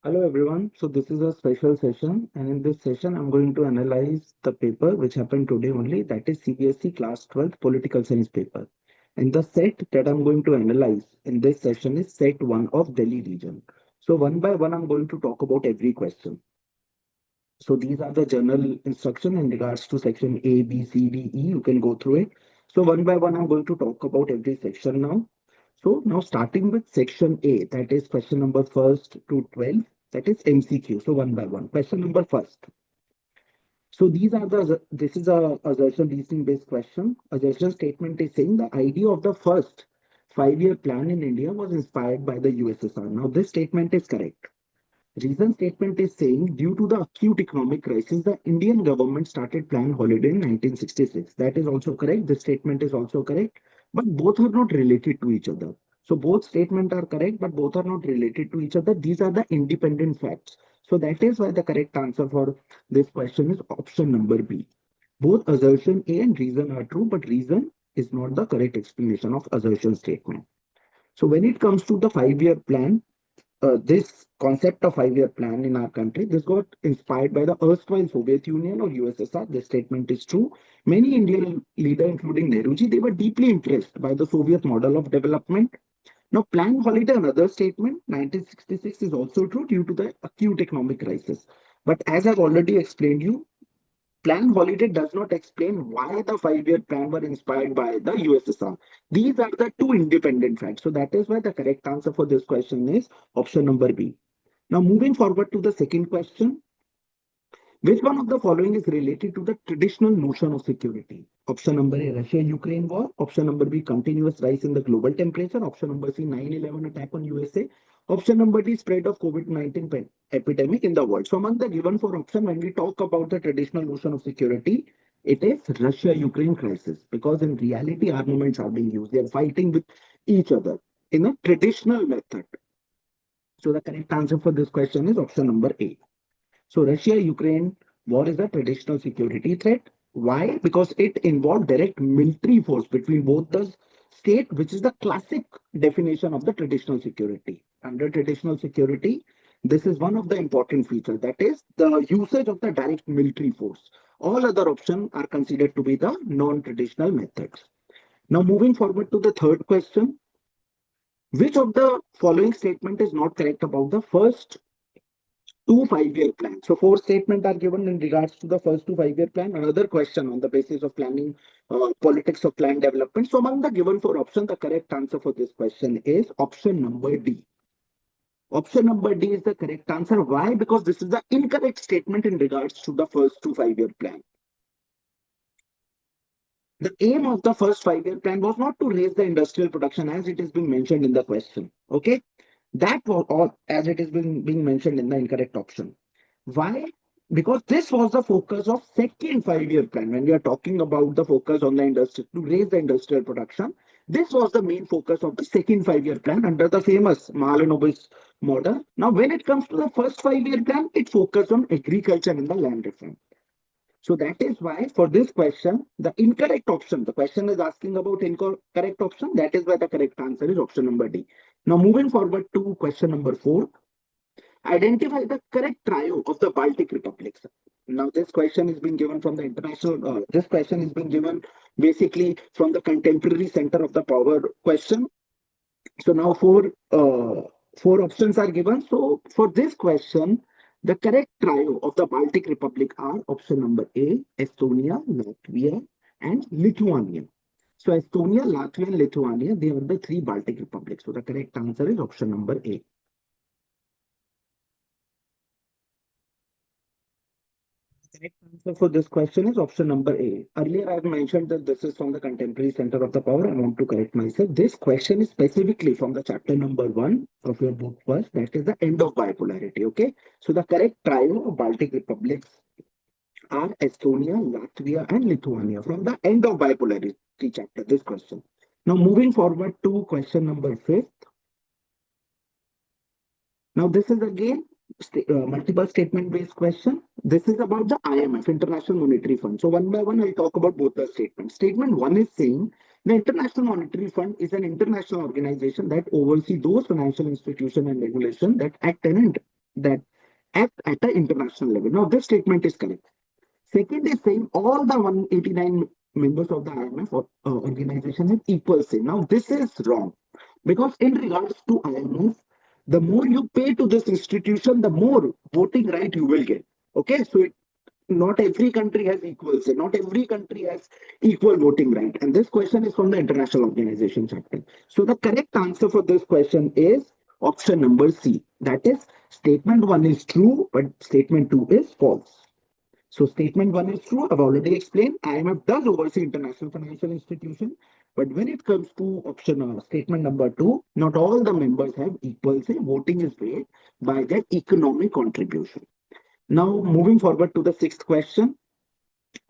Hello everyone. So this is a special session, and in this session I'm going to analyze the paper which happened today only, that is CBSE class 12 political science paper. And the set that I'm going to analyze in this session is set 1 of Delhi region. So one by one I'm going to talk about every question. So these are the general instruction in regards to section A, B, C, D, E. You can go through it. So one by one I'm going to talk about every section now. So now starting with section A, that is question number first to 12, that is MCQ. So one by one. Question number first. So this is a assertion reasoning based question. Assertion statement is saying the idea of the first 5-year plan in India was inspired by the USSR. Now this statement is correct. Reason statement is saying due to the acute economic crisis, the Indian government started planned holiday in 1966. That is also correct. This statement is also correct, but both are not related to each other. So both statements are correct, but both are not related to each other. These are the independent facts. So that is why the correct answer for this question is option number B. Both assertion A and reason are true, but reason is not the correct explanation of assertion statement. So when it comes to the 5-year plan, this concept of 5-year plan in our country, this got inspired by the erstwhile Soviet Union or USSR. This statement is true. Many Indian leaders, including Nehruji, they were deeply impressed by the Soviet model of development. Now, planned holiday, another statement, 1966 is also true due to the acute economic crisis. But as I've already explained you, Plan Holiday does not explain why the 5-year plan were inspired by the USSR. These are the two independent facts. So that is why the correct answer for this question is option number B. Now moving forward to the second question. Which one of the following is related to the traditional notion of security? Option number A, Russia-Ukraine war. Option number B, continuous rise in the global temperature. Option number C, 9/11 attack on USA. Option number D, spread of COVID-19 epidemic in the world. So among the given four options, when we talk about the traditional notion of security, it is Russia-Ukraine crisis, because in reality, armaments are being used. They are fighting with each other in a traditional method. So the correct answer for this question is option number A. So Russia-Ukraine war is a traditional security threat. Why? Because it involved direct military force between both the state, which is the classic definition of the traditional security. Under traditional security, this is one of the important features, that is the usage of the direct military force. All other options are considered to be the non-traditional methods. Now moving forward to the third question. Which of the following statement is not correct about the first two 5-year plans? So four statements are given in regards to the first two 5-year plan. Another question on the basis of planning, politics of plan development. So among the given four options, the correct answer for this question is option number D. Option number D is the correct answer. Why? Because this is the incorrect statement in regards to the first two 5-year plan. The aim of the first 5-year plan was not to raise the industrial production as it is being mentioned in the question. Okay. That was all as it is being mentioned in the incorrect option. Why? Because this was the focus of second 5-year plan. When we are talking about the focus on the industry to raise the industrial production, this was the main focus of the second 5-year plan under the famous Mahalanobis model. Now, when it comes to the first 5-year plan, it focused on agriculture and the land reform. So that is why for this question, the incorrect option, the question is asking about incorrect option. That is why the correct answer is option number D. Now moving forward to question number 4. Identify the correct trio of the Baltic republics. Now this question is being given from the international, this question is being given basically from the contemporary center of the power question. So now four options are given. So for this question, the correct trio of the Baltic Republic are option number A, Estonia, Latvia, and Lithuania. So Estonia, Latvia, and Lithuania, they are the three Baltic republics. So the correct answer is option number A. The correct answer for this question is option number A. Earlier, I have mentioned that this is from the contemporary center of the power. I want to correct myself. This question is specifically from the chapter number 1 of your book first. That is the end of bipolarity. Okay. So the correct trio of Baltic republics are Estonia, Latvia, and Lithuania from the end of bipolarity chapter. This question. Now moving forward to question number 5. Now this is again multiple statement based question. This is about the IMF, International Monetary Fund. So one by one, I'll talk about both the statements. Statement 1 is saying the International Monetary Fund is an international organization that oversees those financial institutions and regulations that act in that act at an international level. Now, this statement is correct. Second is saying all the 189 members of the IMF organization have equal say. Now, this is wrong because in regards to IMF, the more you pay to this institution, the more voting right you will get. Okay, so not every country has equal say, not every country has equal voting right. And this question is from the International Organization chapter. So the correct answer for this question is option number C. That is, statement one is true, but statement two is false. So statement one is true. I've already explained. IMF does oversee international financial institution, but when it comes to option statement number two, not all the members have equal say. Voting is made by their economic contribution. Now, moving forward to the sixth question,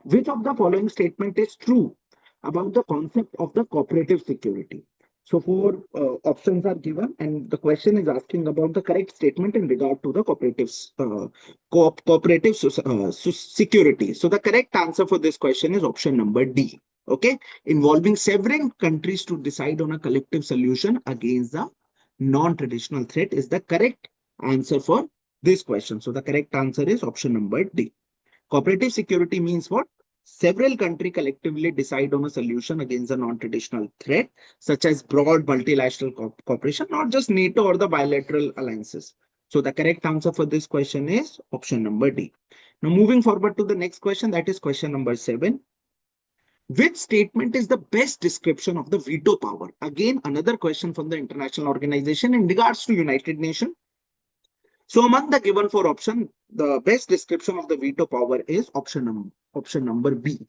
which of the following statement is true about the concept of the cooperative security? So four options are given, and the question is asking about the correct statement in regard to the cooperative security. So the correct answer for this question is option number D. Okay, involving several countries to decide on a collective solution against the non-traditional threat is the correct answer for this question. So the correct answer is option number D. Cooperative security means what? Several countries collectively decide on a solution against a non-traditional threat, such as broad multilateral cooperation, not just NATO or the bilateral alliances. So the correct answer for this question is option number D. Now moving forward to the next question, that is question number 7. Which statement is the best description of the veto power? Again, another question from the international organization in regards to United Nations. So among the given four options, the best description of the veto power is option number B.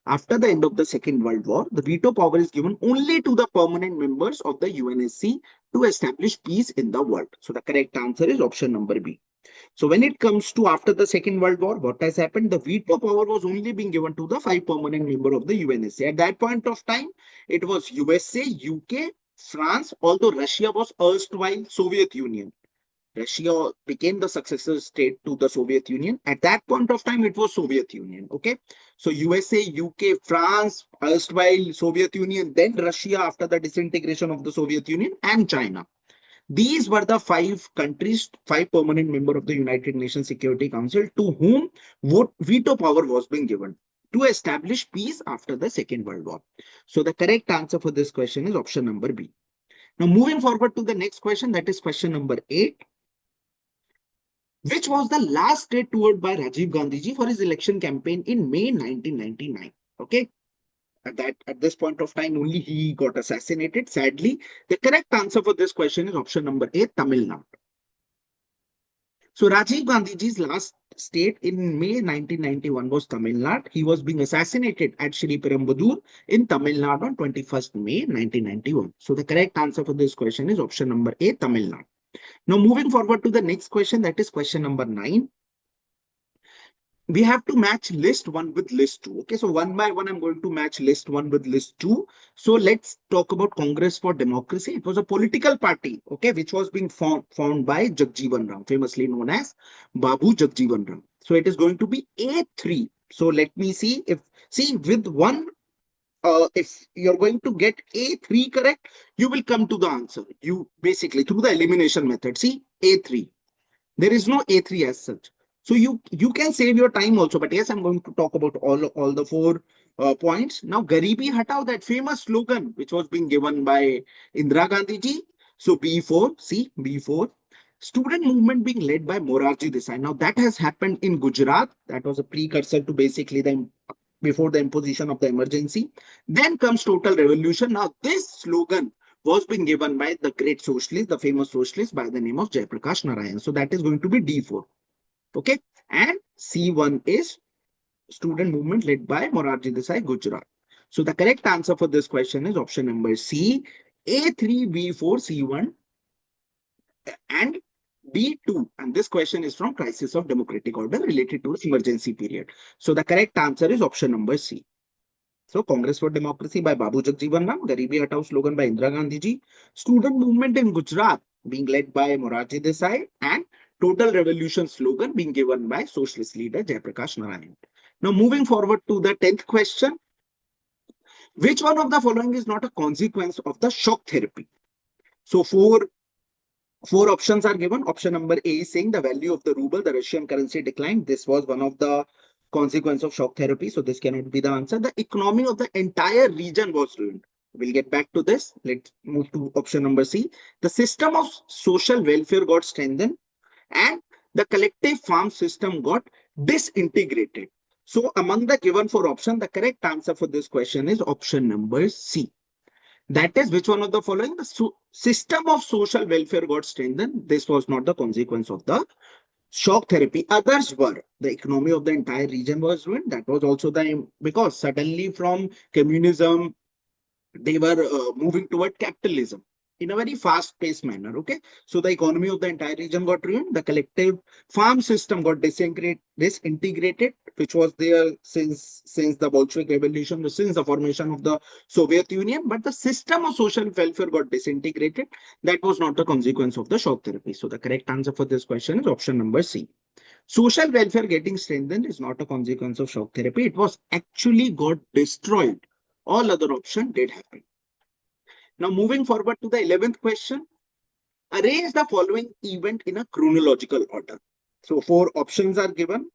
After the end of the Second World War, the veto power is given only to the permanent members of the UNSC to establish peace in the world. So the correct answer is option number B. So when it comes to after the Second World War, what has happened? The veto power was only being given to the 5 permanent members of the UNSC. At that point of time, it was USA, UK, France, although Russia was erstwhile Soviet Union. Russia became the successor state to the Soviet Union. At that point of time, it was Soviet Union. Okay. So USA, UK, France, erstwhile Soviet Union, then Russia after the disintegration of the Soviet Union, and China. These were the 5 countries, 5 permanent members of the United Nations Security Council to whom veto power was being given to establish peace after the Second World War. So the correct answer for this question is option number B. Now moving forward to the next question, that is question number 8. Which was the last state toured by Rajiv Gandhi for his election campaign in May 1999? Okay. At this point of time, only he got assassinated. Sadly, the correct answer for this question is option number A, Tamil Nadu. So Rajiv Gandhi's last state in May 1991 was Tamil Nadu. He was being assassinated at Sri Perumbudur in Tamil Nadu on 21st May 1991. So the correct answer for this question is option number A, Tamil Nadu. Now moving forward to the next question, that is question number 9. We have to match list 1 with list 2. Okay, so one by one, I'm going to match list 1 with list 2. So let's talk about Congress for Democracy. It was a political party, okay, which was being formed by Jagjeevan Ram, famously known as Babu Jagjeevan Ram. So it is going to be A3. So let me see with one, if you're going to get A3 correct, you will come to the answer. You basically through the elimination method. See, A3. There is no A3 as such. So you can save your time also. But yes, I'm going to talk about all the 4 points. Now, Garibi Hatao, that famous slogan which was being given by Indira Gandhi ji. So B4, see B4. Student movement being led by Morarji Desai. Now that has happened in Gujarat. That was a precursor to basically before the imposition of the emergency. Then comes total revolution. Now this slogan was being given by the great socialist, the famous socialist by the name of Jayaprakash Narayan. So that is going to be D4. Okay. And C1 is student movement led by Morarji Desai, Gujarat. So the correct answer for this question is option number C, A3, B4, C1, and D2. And this question is from Crisis of Democratic Order related to emergency period. So the correct answer is option number C. So Congress for Democracy by Babu Jagjeevan Ram, Garibi Hatao slogan by Indira Gandhi ji, student movement in Gujarat being led by Morarji Desai, and total revolution slogan being given by socialist leader Jayaprakash Narayan. Now moving forward to the 10th question, which one of the following is not a consequence of the shock therapy? So 4 Four options are given. Option number A is saying the value of the ruble, the Russian currency declined. This was one of the consequence of shock therapy. So this cannot be the answer. The economy of the entire region was ruined. We'll get back to this. Let's move to option number C. The system of social welfare got strengthened and the collective farm system got disintegrated. So among the given four options, the correct answer for this question is option number C. That is, which one of the following? The system of social welfare got strengthened. This was not the consequence of the shock therapy. Others were. The economy of the entire region was ruined. That was also the, because suddenly from communism, they were moving toward capitalism in a very fast-paced manner. Okay, so the economy of the entire region got ruined. The collective farm system got disintegrated, which was there since the Bolshevik Revolution, since the formation of the Soviet Union. But the system of social welfare got disintegrated. That was not the consequence of the shock therapy. So the correct answer for this question is option number C. Social welfare getting strengthened is not a consequence of shock therapy. It was actually got destroyed. All other options did happen. Now moving forward to the 11th question, arrange the following event in a chronological order. So four options are given,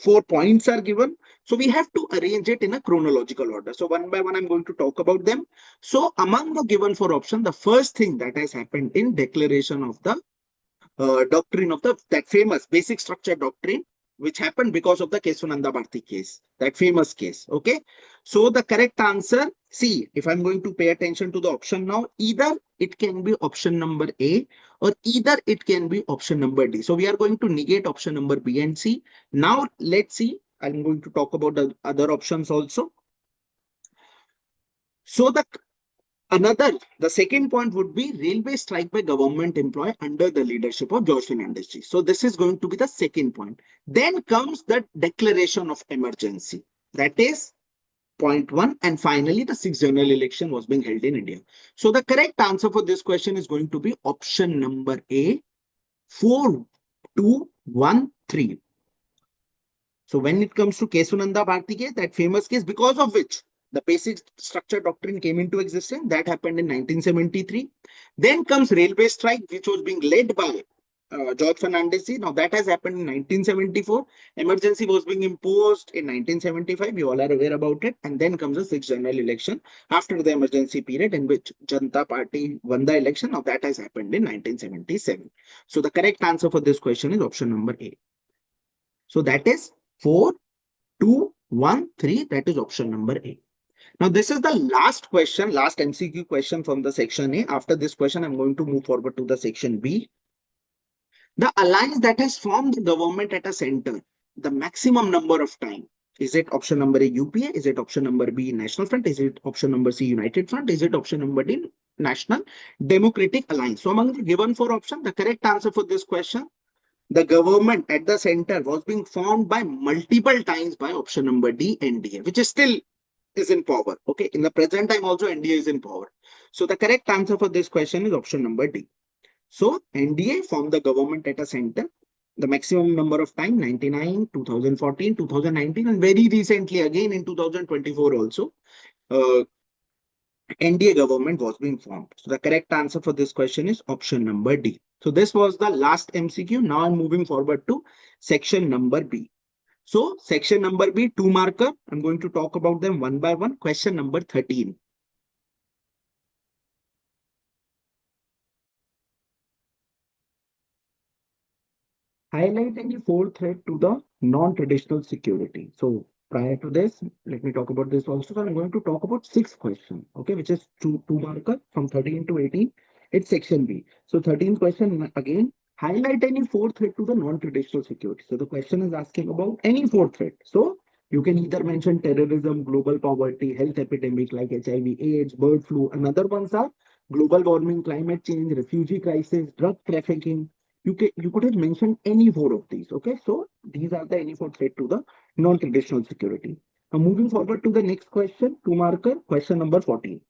4 points are given. So we have to arrange it in a chronological order. So one by one, I'm going to talk about them. So among the given four options, the first thing that has happened in declaration of the doctrine of that famous basic structure doctrine, which happened because of the Kesunanda Bharti case, that famous case. Okay, so the correct answer, see, if I'm going to pay attention to the option now, either it can be option number A or either it can be option number D. So we are going to negate option number B and C. Now let's see, I'm going to talk about the other options also. So the second point would be railway strike by government employee under the leadership of George Fernandez G. So this is going to be the second point. Then comes the declaration of emergency. That is point one. And finally, the sixth general election was being held in India. So the correct answer for this question is going to be option number A, 4, 2, 1, 3. So when it comes to Kesunanda Bharti case, that famous case because of which the basic structure doctrine came into existence, that happened in 1973. Then comes railway strike, which was being led by George Fernandez. Now that has happened in 1974. Emergency was being imposed in 1975. You all are aware about it. And then comes the sixth general election after the emergency period in which Janata Party won the election. Now that has happened in 1977. So the correct answer for this question is option number A. So that is 4, 2, 1, 3. That is option number A. Now, this is the last question, last MCQ question from the section A. After this question, I'm going to move forward to the section B. The alliance that has formed the government at a center, the maximum number of time. Is it option number A, UPA? Is it option number B, National Front? Is it option number C, United Front? Is it option number D, National Democratic Alliance? So among the given four options, the correct answer for this question, the government at the center was being formed by multiple times by option number D, NDA, which is still is in power. Okay, in the present time also NDA is in power. So the correct answer for this question is option number D. So NDA formed the government at a center. The maximum number of time 99, 2014, 2019, and very recently again in 2024 also. NDA government was being formed. So the correct answer for this question is option number D. So this was the last MCQ. Now I'm moving forward to section number B. So section number B, 2 marker. I'm going to talk about them one by one. Question number 13. Highlight any four threat to the non-traditional security. So prior to this, let me talk about this also. So I'm going to talk about 6 questions, okay, which is two marker from 13 to 18. It's section B. So 13th question again, highlight any four threat to the non-traditional security. So the question is asking about any four threat. So you can either mention terrorism, global poverty, health epidemic like HIV, AIDS, bird flu. Another ones are global warming, climate change, refugee crisis, drug trafficking. You could have mentioned any four of these. Okay, so these are the any four threat to the non-traditional security. Now moving forward to the next question, 2 marker, question number 14.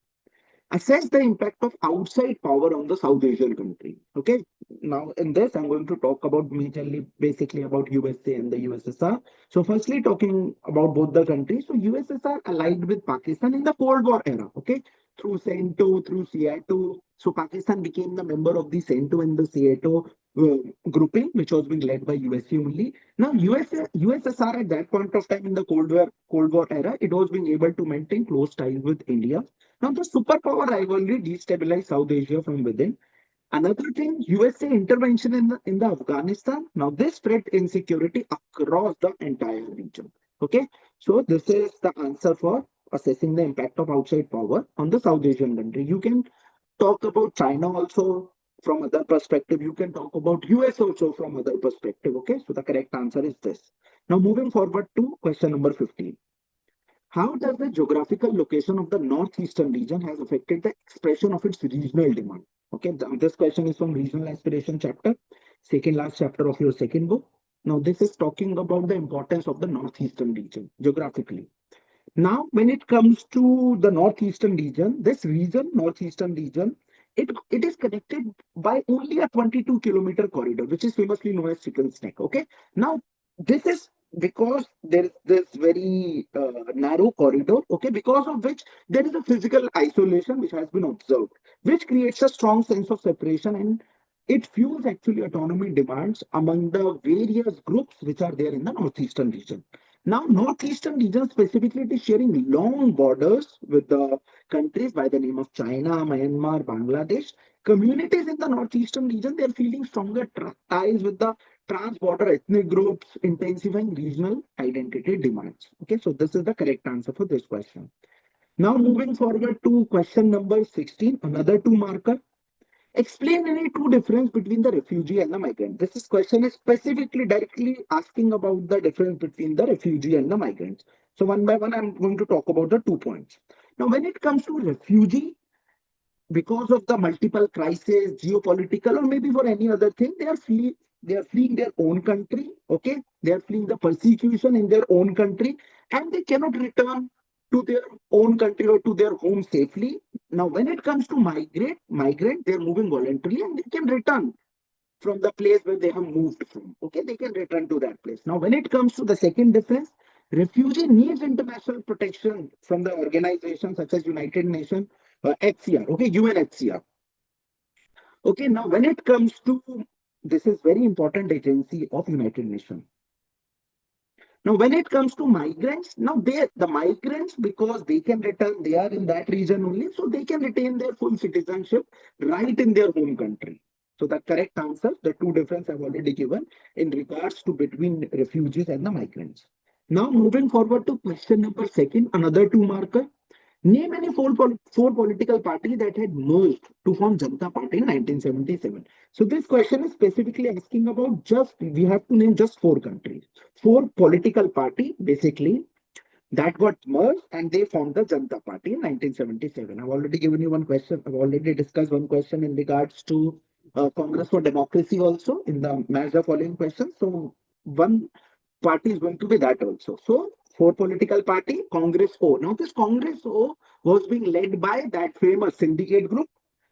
Assess the impact of outside power on the South Asian country. Okay, now in this, I'm going to talk about majorly, basically about USA and the USSR. So firstly, talking about both the countries. So USSR allied with Pakistan in the Cold War era, okay, through CENTO, through CIATO. So Pakistan became the member of the CENTO and the CIATO grouping, which was being led by USA only. Now, USSR at that point of time in the Cold War era, it was being able to maintain close ties with India. Now, the superpower rivalry destabilized South Asia from within. Another thing, USA intervention in the Afghanistan. Now, this spread insecurity across the entire region. Okay, so this is the answer for assessing the impact of outside power on the South Asian country. You can talk about China also from other perspective. You can talk about US also from other perspective. Okay, so the correct answer is this. Now, moving forward to question number 15. How does the geographical location of the northeastern region has affected the expression of its regional demand? Okay, this question is from regional aspiration chapter, second last chapter of your second book. Now, this is talking about the importance of the northeastern region geographically. Now, when it comes to the northeastern region, northeastern region, it is connected by only a 22-kilometer corridor, which is famously known as Chicken's Neck. Okay. Now, this is because there is this very narrow corridor, okay, because of which there is a physical isolation which has been observed, which creates a strong sense of separation, and it fuels actually autonomy demands among the various groups which are there in the northeastern region. Now, northeastern region specifically, it is sharing long borders with the countries by the name of China, Myanmar, Bangladesh. Communities in the northeastern region, they are feeling stronger ties with the trans-border ethnic groups, intensifying regional identity demands. Okay, so this is the correct answer for this question. Now, moving forward to question number 16, another two marker. Explain any two difference between the refugee and the migrant. This is question is specifically directly asking about the difference between the refugee and the migrants. So one by one, I'm going to talk about the 2 points. Now, when it comes to refugee, because of the multiple crises, geopolitical, or maybe for any other thing, they are fleeing their own country. Okay, they are fleeing the persecution in their own country, and they cannot return to their own country or to their home safely. Now, when it comes to migrant, they're moving voluntarily and they can return from the place where they have moved from. Okay, they can return to that place. Now, when it comes to the second difference, refugee needs international protection from the organizations such as United Nations, HCR, okay, UNHCR. Okay, now when it comes to this is very important agency of United Nations. Now, when it comes to migrants, now the migrants, because they can return, they are in that region only, so they can retain their full citizenship right in their home country. So the correct answer, the two difference I've already given in regards to between refugees and the migrants. Now, moving forward to question number second, another two marker. Name any four political party that had merged to form Janata Party in 1977. So this question is specifically asking about we have to name just four countries, four political party basically that got merged and they formed the Janata Party in 1977. I've already given you one question. I've already discussed one question in regards to Congress for Democracy also in the measure following question. So one party is going to be that also. So four political party, Congress O. Now this Congress O was being led by that famous syndicate group.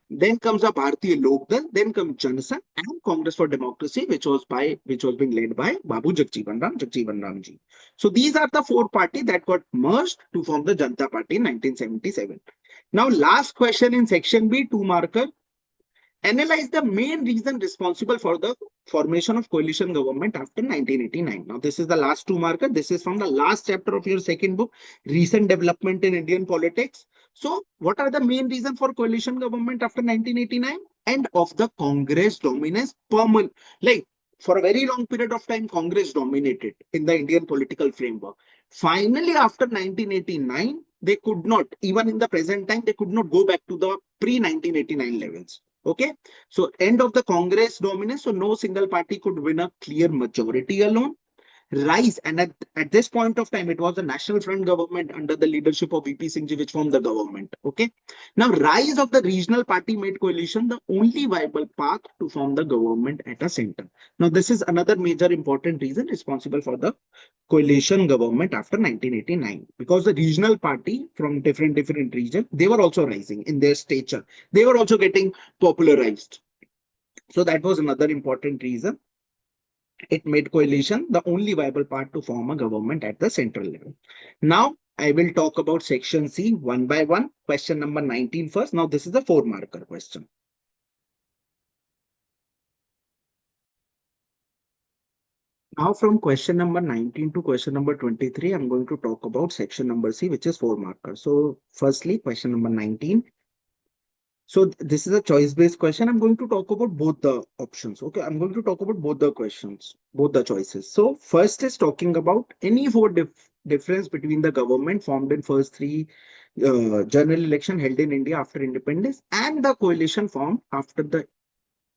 Then comes a Bharatiya Lokdal, then comes Janasangh and Congress for Democracy, which was being led by Babu Jagjivan Ram ji. So these are the four parties that got merged to form the Janata Party in 1977. Now last question in section B, two marker. Analyze the main reason responsible for the formation of coalition government after 1989. Now, this is the last two marker. This is from the last chapter of your second book, Recent Development in Indian Politics. So, what are the main reason for coalition government after 1989? End of the Congress dominance permanent. Like, for a very long period of time, Congress dominated in the Indian political framework. Finally, after 1989, they could not, even in the present time, they could not go back to the pre-1989 levels. Okay, so end of the Congress dominance, so no single party could win a clear majority alone. Rise, and at this point of time, it was the National Front government under the leadership of VP Singh ji which formed the government. Okay, now rise of the regional party made coalition the only viable path to form the government at a center. Now, this is another major important reason responsible for the coalition government after 1989, because the regional party from different regions, they were also rising in their stature, they were also getting popularized. So that was another important reason. It made coalition the only viable path to form a government at the central level. Now, I will talk about section C one by one. Question number 19 first. Now, this is the 4-marker question. Now, from question number 19 to question number 23, I'm going to talk about section number C, which is 4-marker. So, firstly, question number 19. So this is a choice-based question. I'm going to talk about both the options. Okay, I'm going to talk about both the questions, both the choices. So first is talking about any four difference between the government formed in first three general election held in India after independence and the coalition formed after the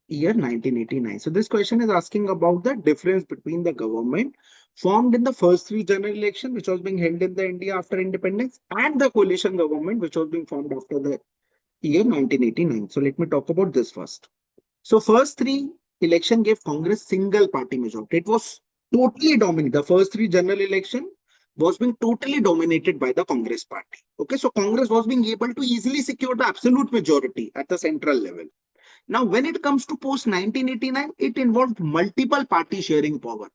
year 1989. So this question is asking about the difference between the government formed in the first three general election, which was being held in the India after independence, and the coalition government, which was being formed after the year 1989. So let me talk about this first. So first three election gave Congress single party majority. It was totally dominated. The first three general election was being totally dominated by the Congress party. Okay, so Congress was being able to easily secure the absolute majority at the central level. Now, when it comes to post 1989, it involved multiple parties sharing power.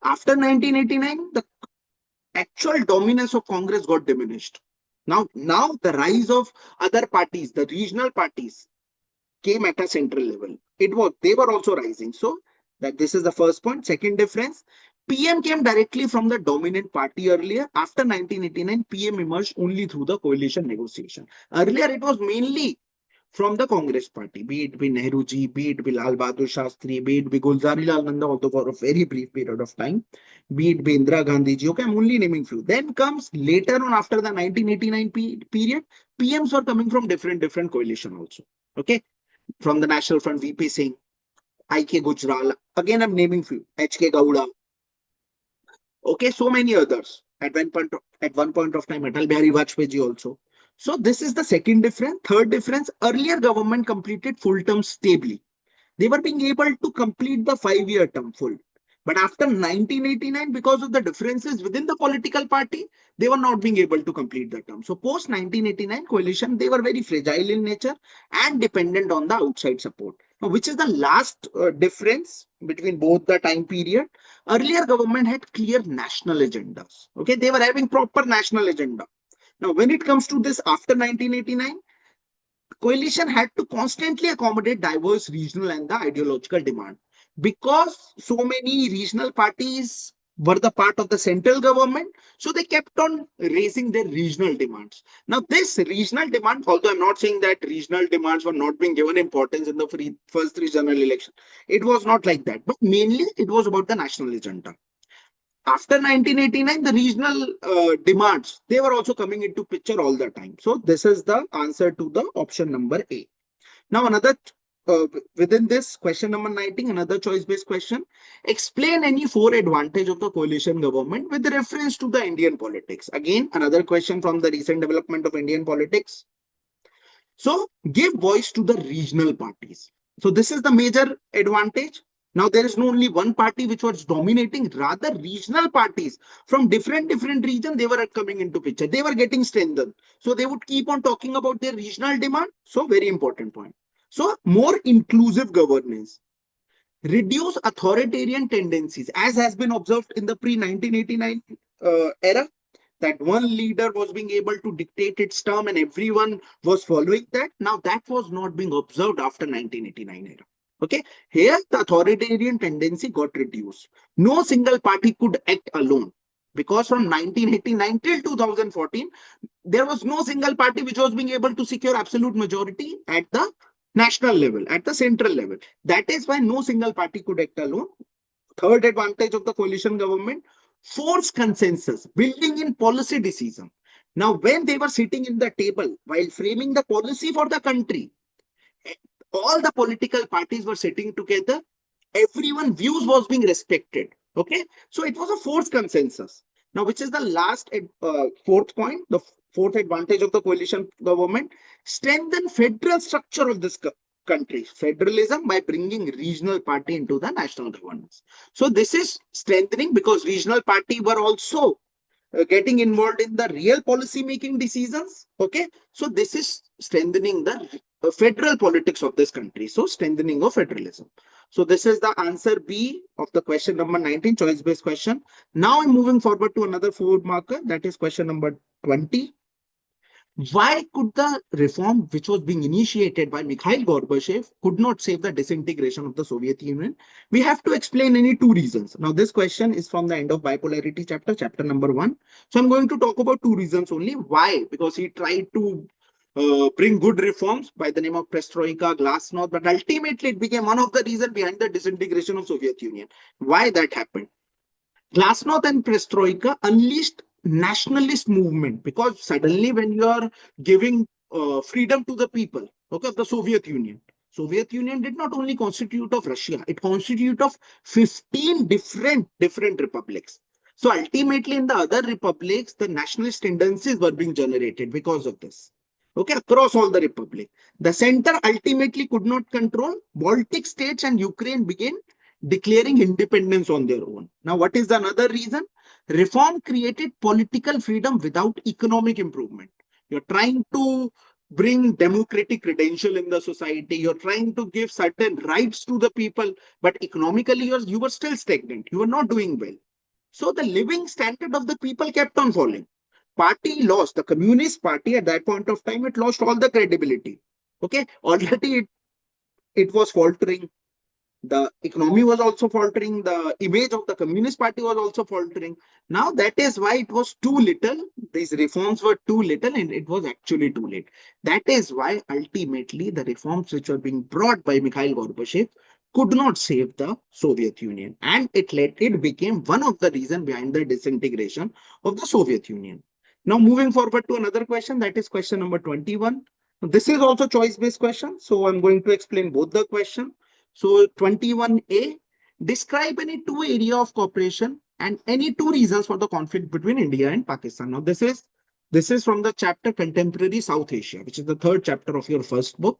After 1989, the actual dominance of Congress got diminished. Now the rise of other parties, the regional parties, came at a central level. They were also rising. So that this is the first point. Second difference, PM came directly from the dominant party earlier. After 1989, PM emerged only through the coalition negotiation. Earlier, it was mainly from the Congress party, be it be Nehruji, be it be Lal Bahadur Shastri, be it be Gulzari Lal Nanda, although for a very brief period of time, be it be Indira Gandhi ji. Okay, I'm only naming few. Then comes later on after the 1989 period, PMs were coming from different coalition also. Okay, from the National Front, VP Singh, IK Gujral. Again, I'm naming few. HK Gowda. Okay, so many others. At one point of time, Atal Bihari Vajpayee ji also. So this is the second difference. Third difference, earlier government completed full term stably. They were being able to complete the 5-year term full. But after 1989, because of the differences within the political party, they were not being able to complete the term. So post 1989 coalition, they were very fragile in nature and dependent on the outside support. Now, which is the last difference between both the time period? Earlier government had clear national agendas. Okay, they were having proper national agenda. Now, when it comes to this after 1989, coalition had to constantly accommodate diverse regional and the ideological demand because so many regional parties were the part of the central government, so they kept on raising their regional demands. Now this regional demand, although I'm not saying that regional demands were not being given importance in the first three general election, it was not like that, but mainly it was about the national agenda. After 1989, the regional demands, they were also coming into picture all the time. So this is the answer to the option number A. Now another within this question number 19, another choice based question. Explain any four advantage of the coalition government with reference to the Indian politics. Again, another question from the recent development of Indian politics. So give voice to the regional parties. So this is the major advantage. Now there is no only one party which was dominating, rather regional parties from different regions, they were coming into picture. They were getting strengthened. So they would keep on talking about their regional demand. So very important point. So more inclusive governance, reduce authoritarian tendencies, as has been observed in the pre-1989 era, that one leader was being able to dictate its term and everyone was following that. Now that was not being observed after 1989 era. Okay, here the authoritarian tendency got reduced. No single party could act alone because from 1989 till 2014, there was no single party which was being able to secure absolute majority at the national level, at the central level. That is why no single party could act alone. Third advantage of the coalition government, force consensus, building in policy decision. Now, when they were sitting in the table while framing the policy for the country, all the political parties were sitting together. Everyone views was being respected. Okay, so it was a force consensus. Now, which is the last fourth point, the fourth advantage of the coalition government, strengthen federal structure of this country, federalism, by bringing regional party into the national governance. So this is strengthening because regional party were also getting involved in the real policy making decisions. Okay, so this is strengthening the federal politics of this country. So strengthening of federalism. So this is the answer B of the question number 19, choice based question. Now I'm moving forward to another 4 marker, that is question number 20. Why could the reform which was being initiated by Mikhail Gorbachev could not save the disintegration of the Soviet Union? We have to explain any 2 reasons. Now, this question is from the end of bipolarity chapter, chapter number 1. So I'm going to talk about 2 reasons only. Why? Because he tried to bring good reforms by the name of perestroika, glasnost, but ultimately it became one of the reasons behind the disintegration of Soviet Union. Why that happened? Glasnost and Perestroika unleashed nationalist movement, because suddenly when you are giving freedom to the people, okay, of the Soviet Union did not only constitute of Russia, it constituted of 15 different republics. So ultimately in the other republics, the nationalist tendencies were being generated because of this. Okay, across all the republic. The center ultimately could not control. Baltic states and Ukraine began declaring independence on their own. Now, what is another reason? Reform created political freedom without economic improvement. You're trying to bring democratic credential in the society. You're trying to give certain rights to the people, but economically you were still stagnant. You were not doing well. So the living standard of the people kept on falling. Party lost, the Communist Party at that point of time, it lost all the credibility. Okay, already it was faltering. The economy was also faltering. The image of the Communist Party was also faltering. Now that is why it was too little. These reforms were too little and it was actually too late. That is why ultimately the reforms which were being brought by Mikhail Gorbachev could not save the Soviet Union, and it became one of the reasons behind the disintegration of the Soviet Union. Now moving forward to another question, that is question number 21. This is also choice based question, so I'm going to explain both the question. So 21A, describe any 2 area of cooperation and any 2 reasons for the conflict between India and Pakistan. Now this is from the chapter Contemporary South Asia, which is the 3rd chapter of your first book.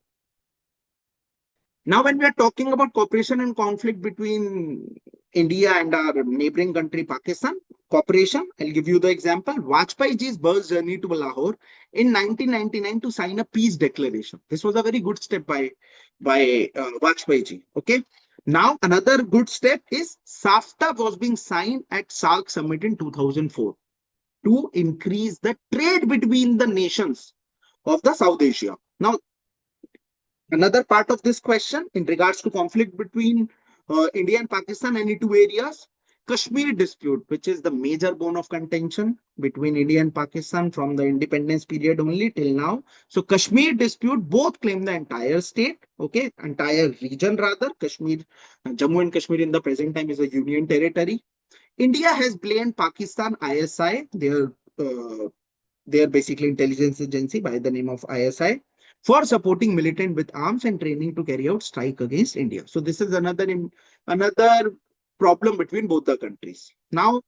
Now, when we are talking about cooperation and conflict between India and our neighboring country, Pakistan, cooperation, I'll give you the example. Vajpayee ji's bus journey to Lahore in 1999 to sign a peace declaration. This was a very good step by Vajpayee ji. Okay. Now, another good step is SAFTA was being signed at SALC summit in 2004 to increase the trade between the nations of the South Asia. Now, another part of this question in regards to conflict between India and Pakistan, any 2 areas. Kashmir dispute, which is the major bone of contention between India and Pakistan from the independence period only till now. So Kashmir dispute, both claim the entire state, okay, entire region rather. Kashmir, Jammu and Kashmir in the present time is a union territory. India has blamed Pakistan ISI, their basically intelligence agency by the name of ISI, for supporting militant with arms and training to carry out strike against India. So this is another problem between both the countries. Now,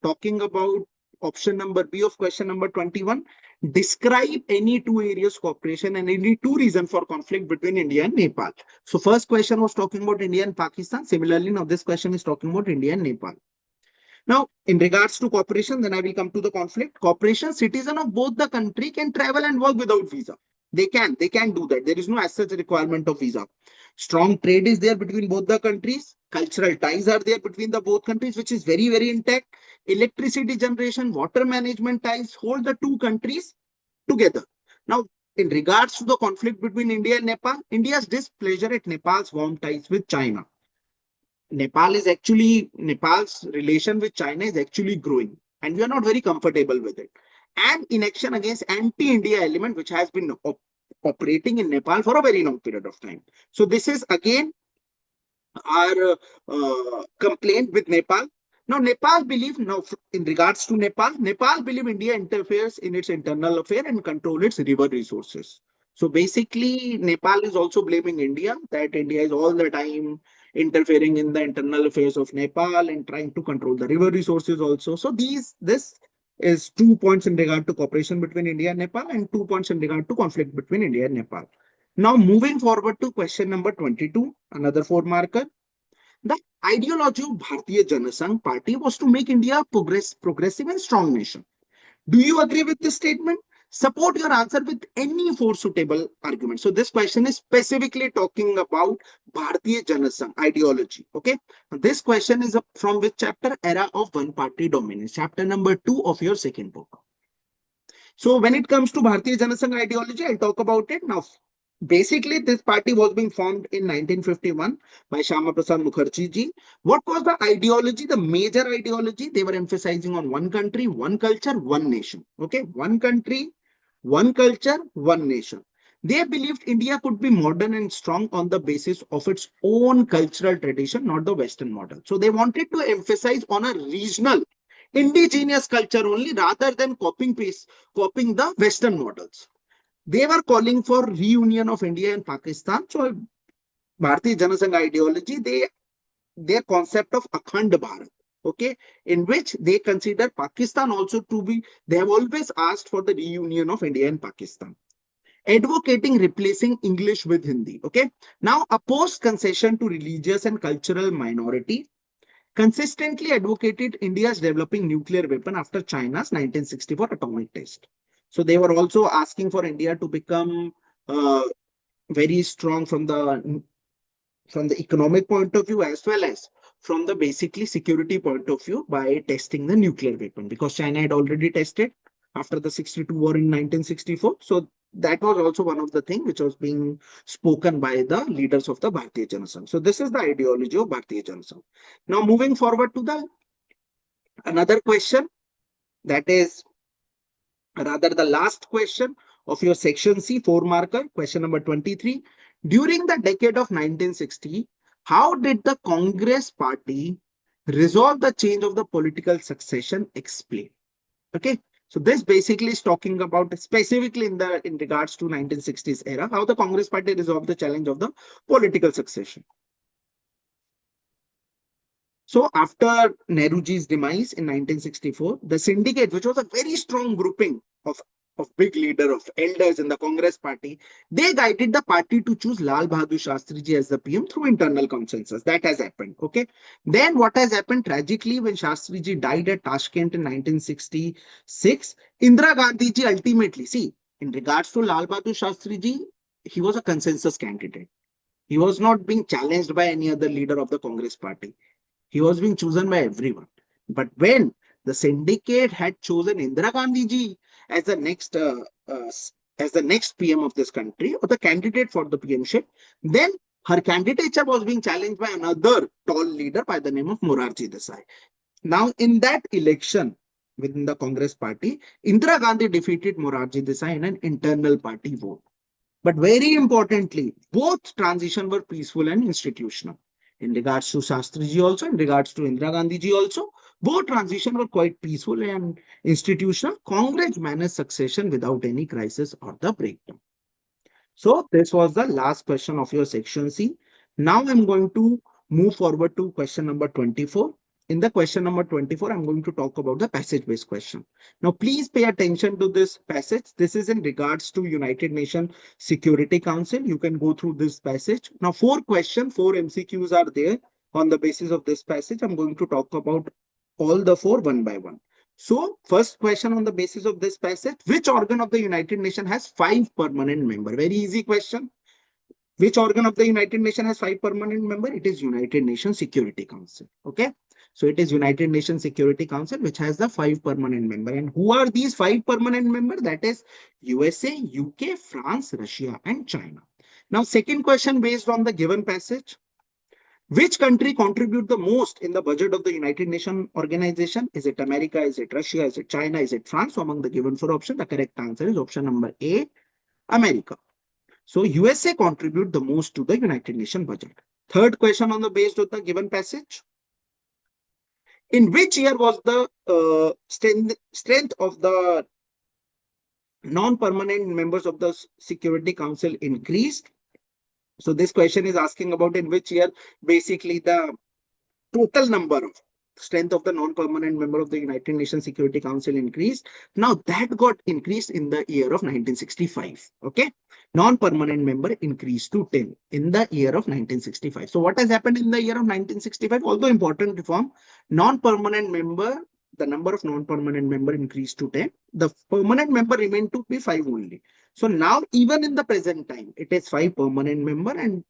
talking about option number B of question number 21, describe any 2 areas cooperation and any 2 reasons for conflict between India and Nepal. So first question was talking about India and Pakistan. Similarly, now this question is talking about India and Nepal. Now, in regards to cooperation, then I will come to the conflict. Cooperation, citizen of both the country can travel and work without visa. They can do that. There is no as such requirement of visa. Strong trade is there between both the countries. Cultural ties are there between the both countries, which is very intact. Electricity generation, water management ties hold the 2 countries together. Now, in regards to the conflict between India and Nepal, India's displeasure at Nepal's warm ties with China. Nepal's relation with China is actually growing, and we are not very comfortable with it. And inaction against anti-India element, which has been operating in Nepal for a very long period of time. So this is again our complaint with Nepal. Now, in regards to Nepal believe India interferes in its internal affair and control its river resources. So basically, Nepal is also blaming India, that India is all the time interfering in the internal affairs of Nepal and trying to control the river resources also. So this is 2 points in regard to cooperation between India and Nepal and 2 points in regard to conflict between India and Nepal. Now moving forward to question number 22, another 4 marker. The ideology of Bharatiya Janasangh Party was to make India progressive and strong nation. Do you agree with this statement? Support your answer with any four suitable arguments. So this question is specifically talking about Bharatiya Janasangh ideology. Okay. This question is from which chapter? Era of one party dominance. Chapter number 2 of your second book. So when it comes to Bharatiya Janasangh ideology, I'll talk about it now. Basically, this party was being formed in 1951 by Shama Prasad Mukherjee ji. What was the ideology? The major ideology, they were emphasizing on one country, one culture, one nation. Okay, one country, one culture, one nation. They believed India could be modern and strong on the basis of its own cultural tradition, not the Western model. So they wanted to emphasize on a regional, indigenous culture only rather than copying the Western models. They were calling for reunion of India and Pakistan. So Bharatiya Janasangh ideology, their concept of Akhand Bharat, okay, in which they consider Pakistan also to be, they have always asked for the reunion of India and Pakistan. Advocating replacing English with Hindi, okay. Now opposed concession to religious and cultural minority, consistently advocated India's developing nuclear weapon after China's 1964 atomic test. So they were also asking for India to become very strong from the economic point of view as well as from the basically security point of view by testing the nuclear weapon, because China had already tested after the 62 war in 1964. So that was also one of the things which was being spoken by the leaders of the Bharatiya Janasangh. So this is the ideology of Bharatiya Janasangh. Now moving forward to the another question, that is rather the last question of your section C 4 marker, question number 23. During the decade of 1960, how did the Congress party resolve the change of the political succession? Explain. Okay. So this basically is talking about specifically in regards to 1960s era, how the Congress party resolved the challenge of the political succession. So after Nehruji's demise in 1964, the syndicate, which was a very strong grouping of big leader of elders in the Congress party, they guided the party to choose Lal Bahadur Shastri ji as the PM through internal consensus. That has happened. Okay. Then what has happened tragically when Shastri ji died at Tashkent in 1966, Indira Gandhi ji ultimately, see, in regards to Lal Bahadur Shastri ji, he was a consensus candidate. He was not being challenged by any other leader of the Congress party. He was being chosen by everyone. But when the syndicate had chosen Indira Gandhi ji as the next PM of this country or the candidate for the PMship, then her candidature was being challenged by another tall leader by the name of Morarji Desai. Now, in that election within the Congress party, Indira Gandhi defeated Morarji Desai in an internal party vote. But very importantly, both transition were peaceful and institutional. In regards to Shastriji also, in regards to Indira Gandhi ji also, both transition were quite peaceful and institutional. Congress managed succession without any crisis or the breakdown. So this was the last question of your section C. Now I'm going to move forward to question number 24. In the question number 24, I'm going to talk about the passage-based question. Now, please pay attention to this passage. This is in regards to United Nations Security Council. You can go through this passage. Now, 4 questions, 4 MCQs are there on the basis of this passage. I'm going to talk about all the 4 one by one. So, first question on the basis of this passage, which organ of the United Nations has 5 permanent members? Very easy question. Which organ of the United Nations has 5 permanent members? It is United Nations Security Council. Okay. So it is United Nations Security Council which has the 5 permanent members. And who are these 5 permanent members? That is USA, UK, France, Russia, and China. Now, second question based on the given passage. Which country contribute the most in the budget of the United Nations organization? Is it America? Is it Russia? Is it China? Is it France? So among the given 4 options, the correct answer is option number A, America. So USA contribute the most to the United Nations budget. Third question on the based on the given passage. In which year was the strength of the non-permanent members of the Security Council increased? So this question is asking about in which year basically the total number of strength of the non-permanent member of the United Nations Security Council increased. Now that got increased in the year of 1965. Okay, non-permanent member increased to 10 in the year of 1965. So what has happened in the year of 1965? Although important reform, non-permanent member, the number of non-permanent member increased to 10. The permanent member remained to be 5 only. So now even in the present time, it is 5 permanent member and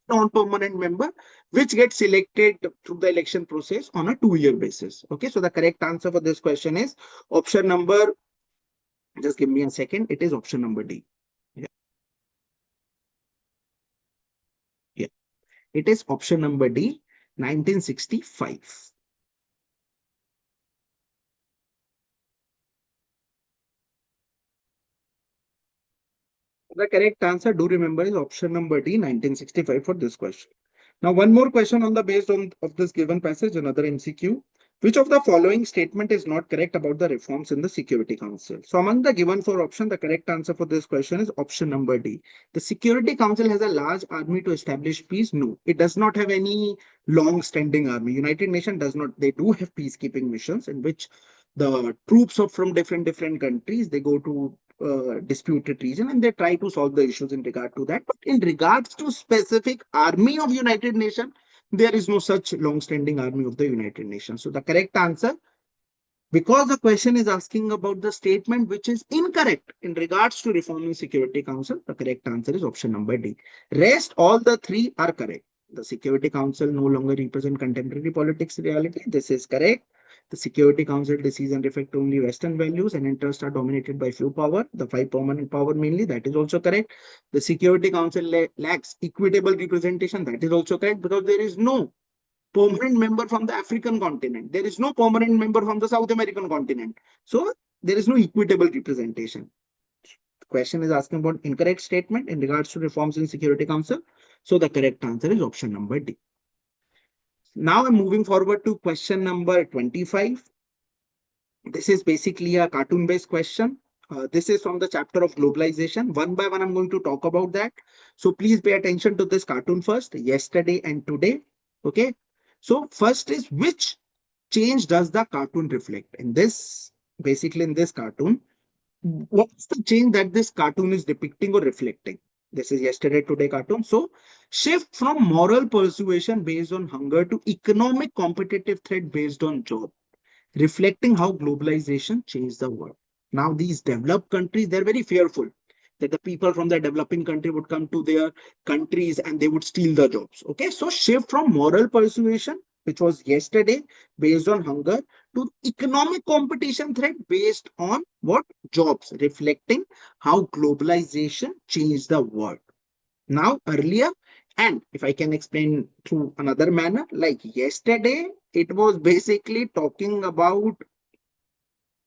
non-permanent member which gets selected through the election process on a 2-year basis. Okay, so the correct answer for this question is option number, just give me a second, it is option number D. Yeah, yeah. It is option number D, 1965. The correct answer, do remember, is option number D, 1965 for this question. Now, one more question on the based on of this given passage, another MCQ. Which of the following statement is not correct about the reforms in the Security Council? So, among the given four options, the correct answer for this question is option number D. The Security Council has a large army to establish peace. No, it does not have any long-standing army. United Nations does not. They do have peacekeeping missions in which the troops of from different countries they go to disputed region and they try to solve the issues in regard to that. But in regards to specific army of United Nations, there is no such long-standing army of the United Nations. So the correct answer, because the question is asking about the statement which is incorrect in regards to reforming Security Council, the correct answer is option number D. Rest all the three are correct. The Security Council no longer represent contemporary politics reality. This is correct. The Security Council decision reflect only Western values and interests are dominated by few power, the 5 permanent power mainly. That is also correct. The Security Council lacks equitable representation. That is also correct because there is no permanent member from the African continent. There is no permanent member from the South American continent. So there is no equitable representation. The question is asking about incorrect statement in regards to reforms in Security Council. So the correct answer is option number D. Now I'm moving forward to question number 25. This is basically a cartoon-based question. This is from the chapter of globalization. One by one, I'm going to talk about that. So please pay attention to this cartoon first, yesterday and today. Okay. So first is which change does the cartoon reflect? In this, basically in this cartoon, what's the change that this cartoon is depicting or reflecting? This is yesterday, today cartoon. So shift from moral persuasion based on hunger to economic competitive threat based on job, reflecting how globalization changed the world. Now, these developed countries, they're very fearful that the people from the developing country would come to their countries and they would steal the jobs. Okay, so shift from moral persuasion, which was yesterday, based on hunger, to economic competition threat based on what? Jobs, reflecting how globalization changed the world. Now, earlier, and if I can explain through another manner, like yesterday, it was basically talking about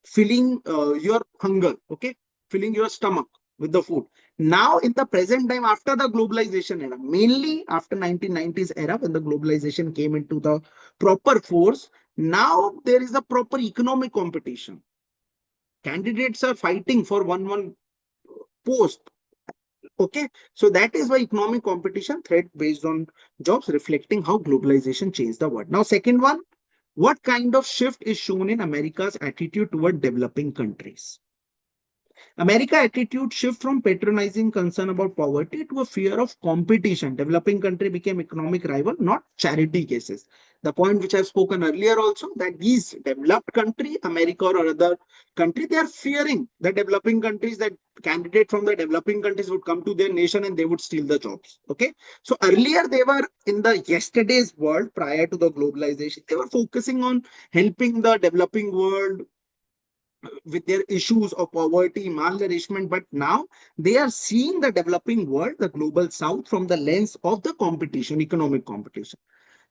filling your hunger, okay, filling your stomach with the food. Now, in the present time, after the globalization era, mainly after 1990s era, when the globalization came into the proper force, now there is a proper economic competition. Candidates are fighting for one post. Okay, so that is why economic competition threat based on jobs, reflecting how globalization changed the world. Now, second one, what kind of shift is shown in America's attitude toward developing countries? America attitude shift from patronizing concern about poverty to a fear of competition. Developing country became economic rival, not charity cases. The point which I've spoken earlier also, that these developed country, America or other country, they are fearing the developing countries, that candidate from the developing countries would come to their nation and they would steal the jobs. Okay. So earlier they were in the yesterday's world prior to the globalization, they were focusing on helping the developing world with their issues of poverty, malnourishment, but now they are seeing the developing world, the global south, from the lens of the competition, economic competition.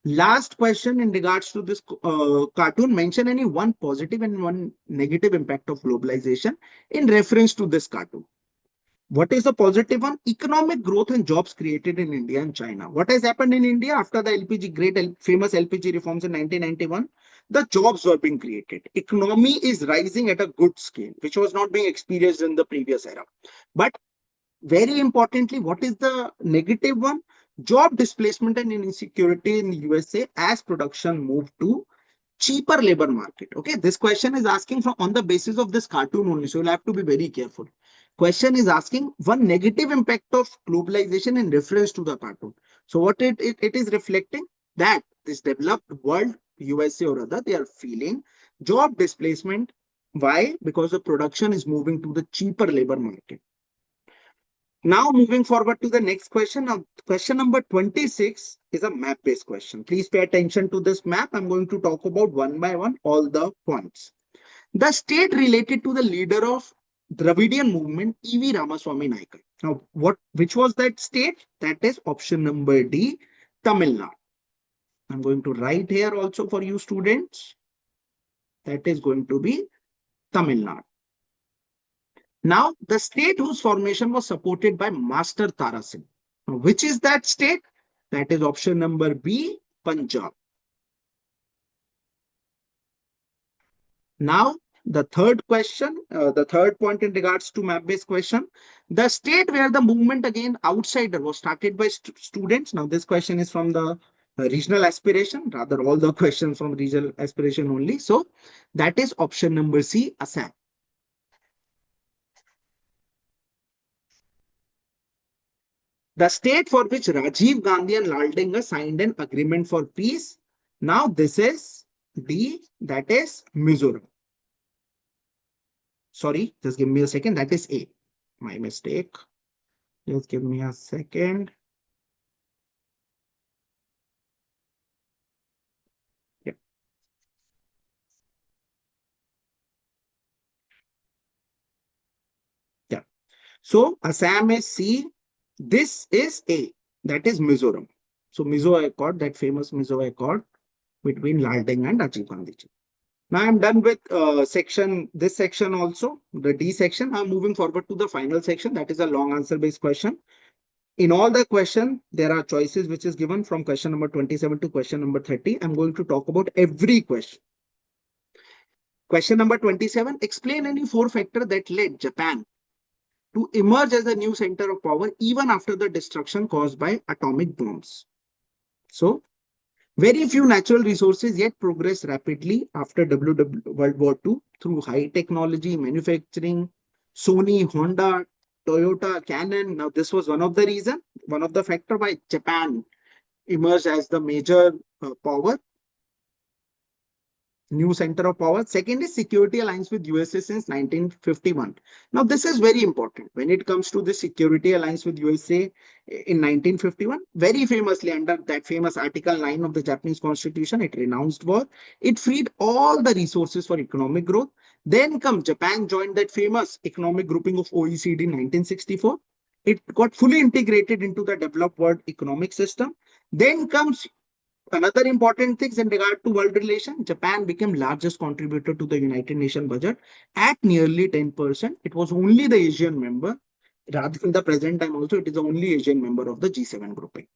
Last question in regards to this cartoon, mention any one positive and one negative impact of globalization in reference to this cartoon. What is the positive one? Economic growth and jobs created in India and China. What has happened in India after the LPG, famous LPG reforms in 1991? The jobs were being created. Economy is rising at a good scale, which was not being experienced in the previous era. But very importantly, what is the negative one? Job displacement and insecurity in USA as production moved to cheaper labor market. Okay, this question is asking from on the basis of this cartoon only, so you'll have to be very careful. Question is asking one negative impact of globalization in reference to the cartoon. So what it is reflecting that this developed world, USA or other, they are feeling job displacement. Why? Because the production is moving to the cheaper labor market. Now, moving forward to the next question. Now, question number 26 is a map-based question. Please pay attention to this map. I'm going to talk about one by one all the points. The state related to the leader of Dravidian movement, E.V. Ramaswamy Naikar. Now, which was that state? That is option number D, Tamil Nadu. I'm going to write here also for you students. That is going to be Tamil Nadu. Now, the state whose formation was supported by Master Tara Singh. Now, which is that state? That is option number B, Punjab. Now, the third question, the third point in regards to map-based question, the state where the movement again outsider was started by students. Now, this question is from the regional aspiration, rather all the questions from regional aspiration only. So, that is option number C, Assam. The state for which Rajiv Gandhi and Lal Denga signed an agreement for peace. Now this is D, that is Mizoram. Sorry, just give me a second. That is A. My mistake. Just give me a second. Yeah. Yeah. So Assam is C. This is A. That is Mizoram. So Mizo Accord, that famous Mizo Accord between Lal Denga and Rajiv Gandhi. Now I'm done with this section also, the D section. I'm moving forward to the final section. That is a long answer based question. In all the question, there are choices which is given from question number 27 to question number 30. I'm going to talk about every question. Question number 27, explain any four factor that led Japan to emerge as a new center of power even after the destruction caused by atomic bombs. So, very few natural resources yet progress rapidly after World War II through high technology, manufacturing, Sony, Honda, Toyota, Canon. Now, this was one of the reason, one of the factor why Japan emerged as the major power, new center of power. Second is security alliance with USA since 1951. Now, this is very important when it comes to the security alliance with USA in 1951. Very famously, under that famous Article 9 of the Japanese Constitution, it renounced war. It freed all the resources for economic growth. Then comes Japan joined that famous economic grouping of OECD in 1964. It got fully integrated into the developed world economic system. Then comes another important thing in regard to world relation. Japan became largest contributor to the United Nations budget at nearly 10%. It was only the Asian member. Rather in the present time also, it is the only Asian member of the G7 grouping.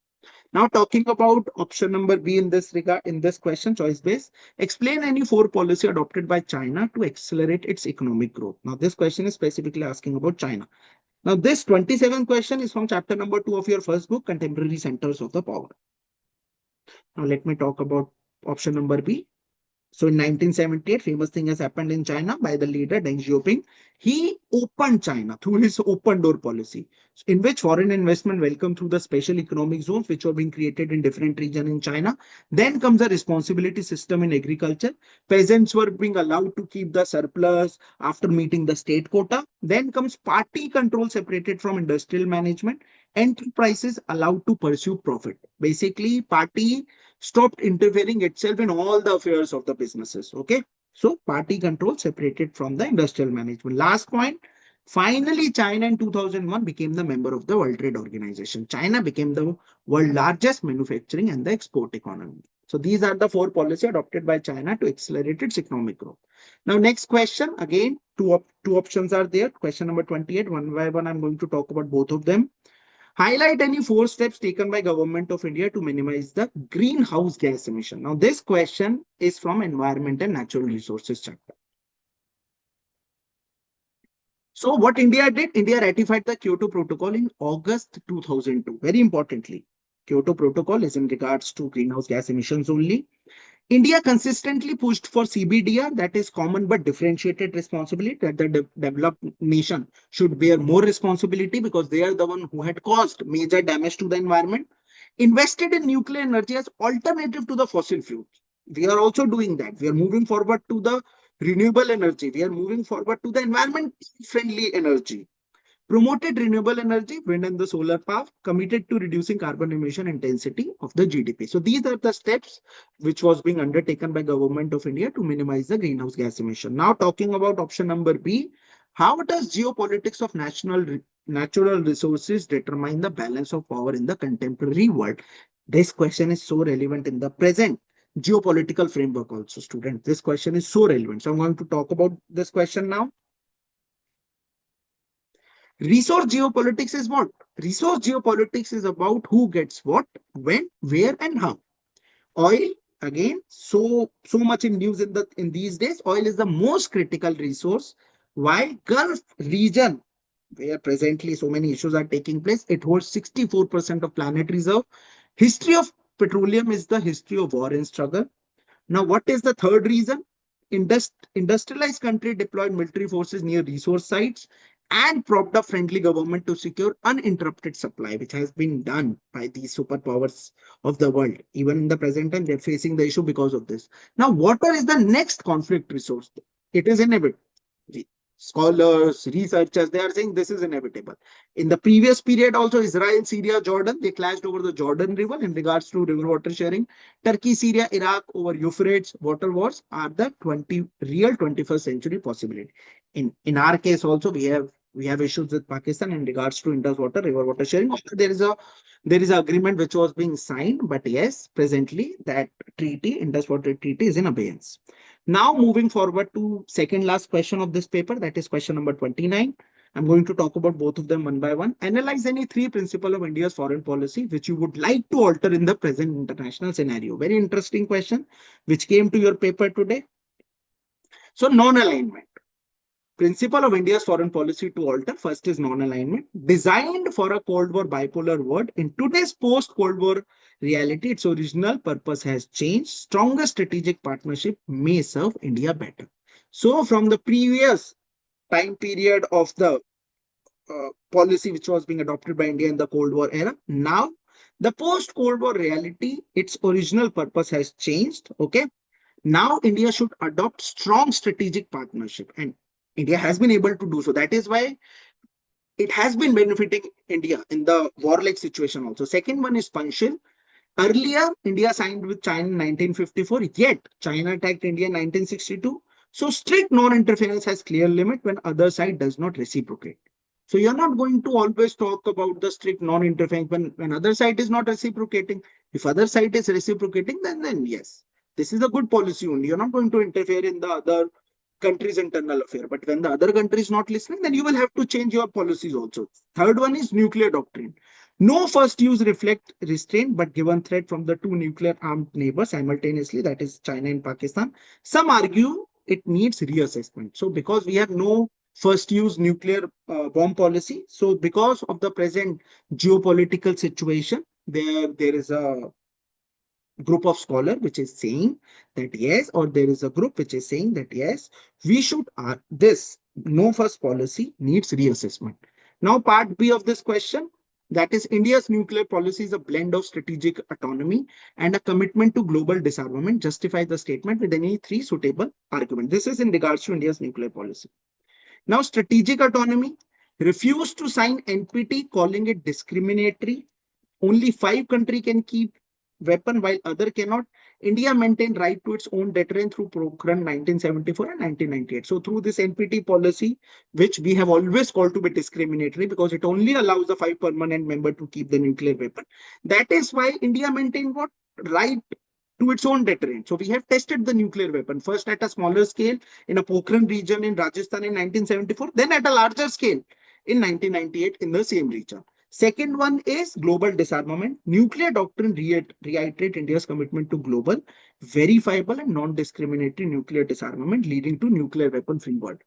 Now talking about option number B in this regard, in this question, choice based, explain any four policy adopted by China to accelerate its economic growth. Now this question is specifically asking about China. Now this 27 question is from chapter number 2 of your first book, Contemporary Centers of the Power. Now let me talk about option number B. So in 1978, famous thing has happened in China by the leader Deng Xiaoping. He opened China through his open door policy, in which foreign investment welcome through the special economic zones which were being created in different regions in China. Then comes a responsibility system in agriculture. Peasants were being allowed to keep the surplus after meeting the state quota. Then comes party control separated from industrial management. Enterprises allowed to pursue profit. Basically, party stopped interfering itself in all the affairs of the businesses. Okay. So party control separated from the industrial management. Last point. Finally, China in 2001 became the member of the World Trade Organization. China became the world largest manufacturing and the export economy. So these are the four policies adopted by China to accelerate its economic growth. Now, next question. Again, two options are there. Question number 28. One by one, I'm going to talk about both of them. Highlight any four steps taken by Government of India to minimize the greenhouse gas emission. Now, this question is from Environment and Natural Resources chapter. So, what India did? India ratified the Kyoto Protocol in August 2002. Very importantly, Kyoto Protocol is in regards to greenhouse gas emissions only. India consistently pushed for CBDR, that is common but differentiated responsibility, that the developed nation should bear more responsibility because they are the one who had caused major damage to the environment. Invested in nuclear energy as alternative to the fossil fuels. We are also doing that. We are moving forward to the renewable energy. We are moving forward to the environment friendly energy. Promoted renewable energy, wind and the solar power, committed to reducing carbon emission intensity of the GDP. So these are the steps which was being undertaken by Government of India to minimize the greenhouse gas emission. Now talking about option number B, how does geopolitics of natural resources determine the balance of power in the contemporary world? This question is so relevant in the present geopolitical framework also, students. This question is so relevant. So I'm going to talk about this question now. Resource geopolitics is what? Resource geopolitics is about who gets what, when, where, and how. Oil, again, so much in news in these days. Oil is the most critical resource, while Gulf region, where presently so many issues are taking place, it holds 64% of planet reserve. History of petroleum is the history of war and struggle. Now, what is the third reason? Industrialized country deployed military forces near resource sites and propped up friendly government to secure uninterrupted supply, which has been done by these superpowers of the world. Even in the present time, they're facing the issue because of this. Now, water is the next conflict resource. It is inevitable. Scholars, researchers, they are saying this is inevitable. In the previous period, also Israel, Syria, Jordan, they clashed over the Jordan River in regards to river water sharing. Turkey, Syria, Iraq over Euphrates water wars are the real 21st century possibility. In our case, also we have issues with Pakistan in regards to Indus water, river water sharing. Also, there is a agreement which was being signed, but yes, presently that treaty, Indus water treaty, is in abeyance. Now, moving forward to second last question of this paper, that is question number 29. I'm going to talk about both of them one by one. Analyze any three principles of India's foreign policy which you would like to alter in the present international scenario. Very interesting question which came to your paper today. So, non-alignment. Principle of India's foreign policy to alter. First is non-alignment. Designed for a Cold War bipolar world, in today's post-Cold War reality, its original purpose has changed. Stronger strategic partnership may serve India better. So from the previous time period of the policy which was being adopted by India in the Cold War era, now the post-Cold War reality, its original purpose has changed. Okay. Now India should adopt strong strategic partnership, and India has been able to do so. That is why it has been benefiting India in the warlike situation also. Second one is punctual. Earlier, India signed with China in 1954, yet China attacked India in 1962. So strict non-interference has clear limit when other side does not reciprocate. So you're not going to always talk about the strict non-interference when other side is not reciprocating. If other side is reciprocating, then yes, this is a good policy only. You're not going to interfere in the other country's internal affair. But when the other country is not listening, then you will have to change your policies also. Third one is nuclear doctrine. No first use reflect restraint, but given threat from the two nuclear armed neighbors simultaneously, that is China and Pakistan, some argue it needs reassessment. So because we have no first use nuclear bomb policy, so because of the present geopolitical situation, there is a group of scholar which is saying that yes, or there is a group which is saying that yes, we should this no first policy needs reassessment. Now part B of this question, that is India's nuclear policy is a blend of strategic autonomy and a commitment to global disarmament. Justify the statement with any three suitable argument. This is in regards to India's nuclear policy. Now strategic autonomy, refused to sign NPT, calling it discriminatory. Only 5 countries can keep weapon while other cannot. India maintained right to its own deterrent through Procurement 1974 and 1998. So through this NPT policy, which we have always called to be discriminatory because it only allows the 5 permanent member to keep the nuclear weapon. That is why India maintained what? Right to its own deterrent. So we have tested the nuclear weapon first at a smaller scale in a Pokhran region in Rajasthan in 1974, then at a larger scale in 1998 in the same region. Second one is global disarmament. Nuclear doctrine reiterate India's commitment to global, verifiable and non-discriminatory nuclear disarmament leading to nuclear weapon-free world.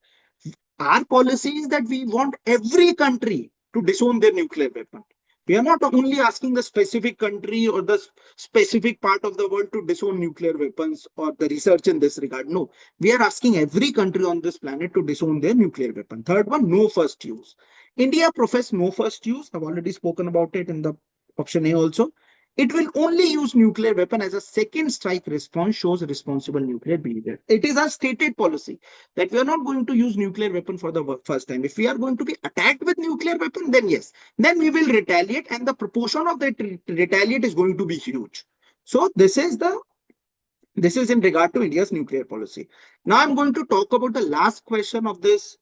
Our policy is that we want every country to disown their nuclear weapon. We are not only asking the specific country or the specific part of the world to disown nuclear weapons or the research in this regard. No, we are asking every country on this planet to disown their nuclear weapon. Third one, no first use. India profess no first use. I've already spoken about it in the option A also. It will only use nuclear weapon as a second strike response, shows responsible nuclear behavior. It is our stated policy that we are not going to use nuclear weapon for the first time. If we are going to be attacked with nuclear weapon, then yes, then we will retaliate, and the proportion of that retaliate is going to be huge. So this is in regard to India's nuclear policy. Now I'm going to talk about the last question of this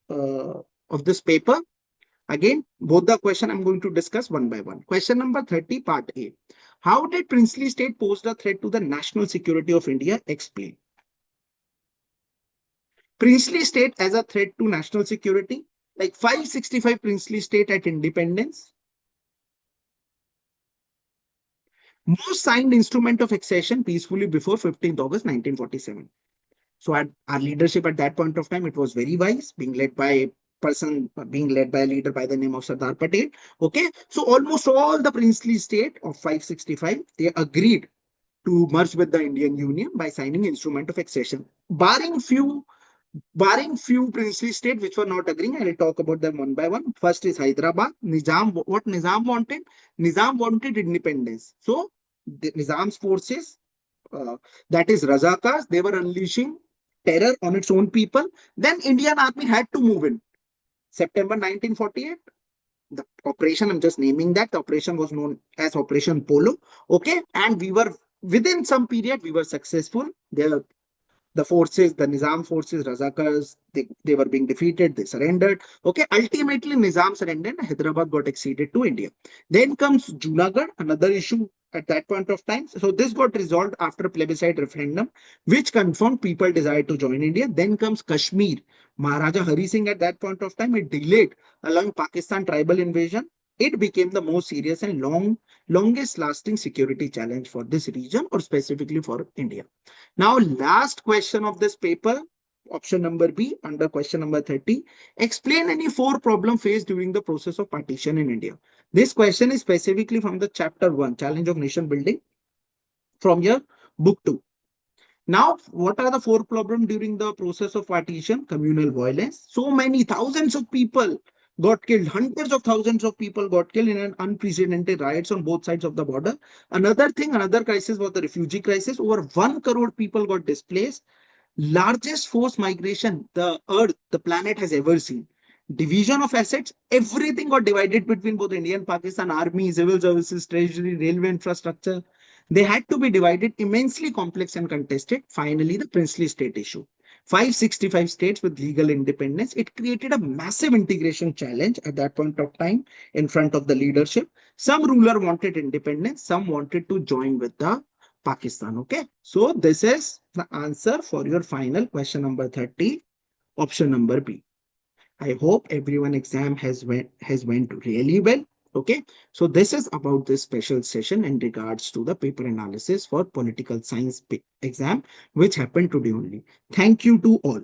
paper. Again, both the question I'm going to discuss one by one. Question number 30, part A. How did princely state pose a threat to the national security of India? Explain. Princely state as a threat to national security, like 565 princely state at independence. Most signed instrument of accession peacefully before 15th August 1947. So our leadership at that point of time, it was very wise, being led by a leader by the name of Sardar Patel. Okay, so almost all the princely state of 565, they agreed to merge with the Indian Union by signing instrument of accession, barring few princely states which were not agreeing. I will talk about them one by one. First is Hyderabad. What Nizam wanted? Nizam wanted independence. So the Nizam's forces, uh, that is Razakars, they were unleashing terror on its own people. Then Indian army had to move in. September 1948, the operation, I'm just naming that, the operation was known as Operation Polo. Okay, and we were within some period, we were successful. The forces, the Nizam forces, Razakars, they were being defeated, they surrendered. Okay, ultimately Nizam surrendered, Hyderabad got acceded to India. Then comes Junagadh, another issue at that point of time. So this got resolved after a plebiscite referendum, which confirmed people desired to join India. Then comes Kashmir. Maharaja Hari Singh at that point of time, it delayed allowing Pakistan tribal invasion. It became the most serious and longest lasting security challenge for this region or specifically for India. Now, last question of this paper, option number B, under question number 30. Explain any four problems faced during the process of partition in India. This question is specifically from the chapter 1, Challenge of Nation Building, from your book 2. Now, what are the four problems during the process of partition? Communal violence. So many thousands of people got killed. Hundreds of thousands of people got killed in an unprecedented riots on both sides of the border. Another crisis was the refugee crisis. Over 1 crore people got displaced. Largest forced migration the planet has ever seen. Division of assets, everything got divided between both India and Pakistan, army, civil services, treasury, railway infrastructure. They had to be divided, immensely complex and contested. Finally, the princely state issue. 565 states with legal independence. It created a massive integration challenge at that point of time in front of the leadership. Some ruler wanted independence, some wanted to join with the Pakistan. Okay, so this is the answer for your final question number 30, option number B. I hope everyone exam has went really well. Okay, so this is about this special session in regards to the paper analysis for political science exam, which happened today only. Thank you to all.